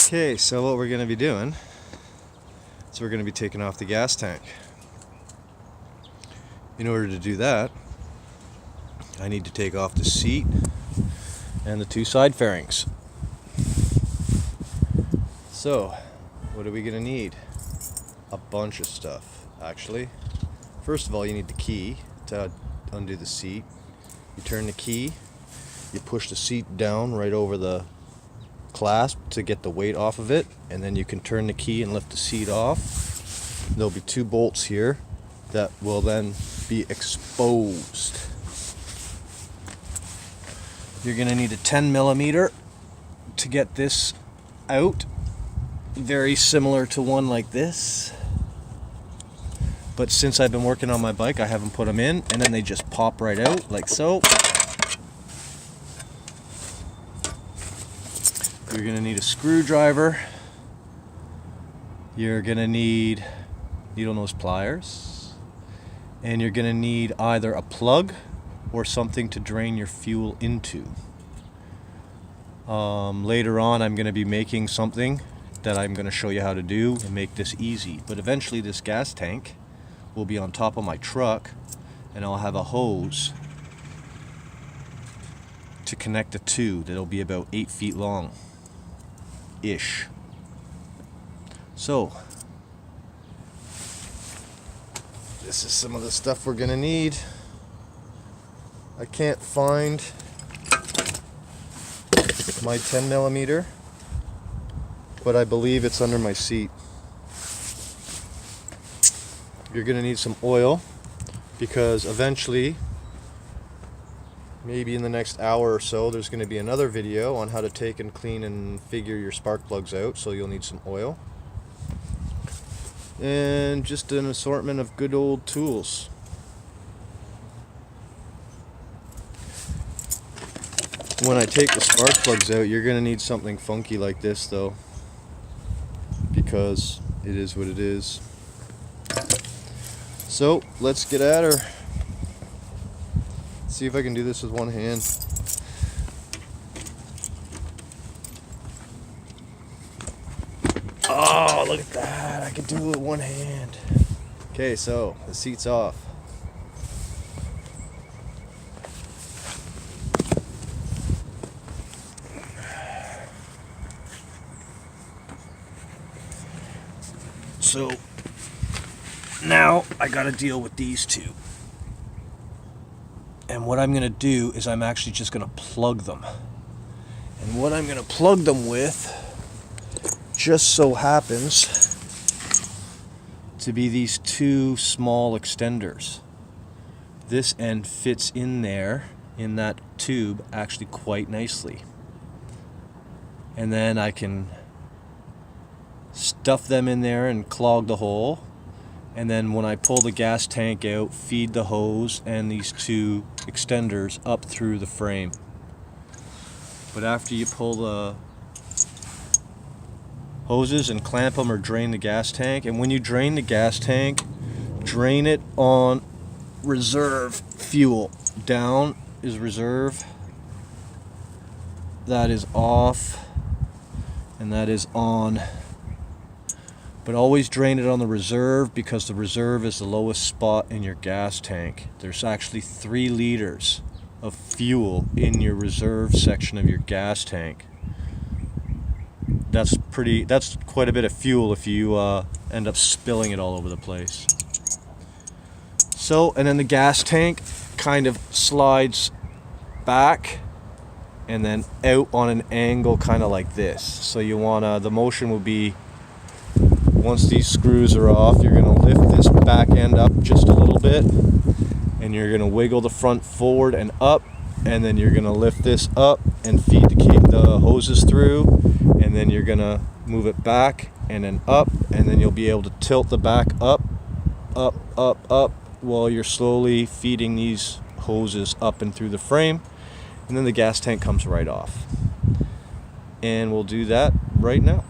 Okay, so what we're going to be doing is we're going to be taking off the gas tank. In order to do that, I need to take off the seat and the two side fairings. So, what are we going to need? A bunch of stuff, actually. First of all, you need the key to undo the seat. You turn the key, you push the seat down right over the clasp to get the weight off of it, and then you can turn the key and lift the seat off. There'll be two bolts here that will then be exposed. You're going to need a 10mm to get this out, very similar to one like this, but since I've been working on my bike I haven't put them in, and then they just pop right out like so. You're going to need a screwdriver. You're going to need needle nose pliers, and you're going to need either a plug or something to drain your fuel into. Later on I'm going to be making something that I'm going to show you how to do and make this easy, but eventually this gas tank will be on top of my truck and I'll have a hose to connect the two that'll be about 8 feet long ish. So this is some of the stuff we're gonna need. I can't find my 10mm, but I believe it's under my seat. You're gonna need some oil because eventually, maybe in the next hour or so, there's going to be another video on how to take and clean and figure your spark plugs out, so you'll need some oil. And just an assortment of good old tools. When I take the spark plugs out, you're going to need something funky like this though, because it is what it is. So let's get at her. See if I can do this with one hand. Oh, look at that. I can do it with one hand. Okay, so the seat's off. So now I gotta deal with these two. And what I'm going to do is I'm actually just going to plug them. And what I'm going to plug them with just so happens to be these two small extenders. This end fits in there, in that tube, actually quite nicely. And then I can stuff them in there and clog the hole. And then when I pull the gas tank out, feed the hose and these two extenders up through the frame. But after you pull the hoses and clamp them or drain the gas tank, and when you drain the gas tank, drain it on reserve fuel. Down is reserve, that is off, and that is on. But always drain it on the reserve, because the reserve is the lowest spot in your gas tank. There's actually 3 liters of fuel in your reserve section of your gas tank. That's quite a bit of fuel if you end up spilling it all over the place. So, and then the gas tank kind of slides back and then out on an angle kind of like this. So you wanna, the motion will be, once these screws are off, you're going to lift this back end up just a little bit, and you're going to wiggle the front forward and up, and then you're going to lift this up and feed the hoses through, and then you're going to move it back and then up, and then you'll be able to tilt the back up, up, up, up, while you're slowly feeding these hoses up and through the frame, and then the gas tank comes right off. And we'll do that right now.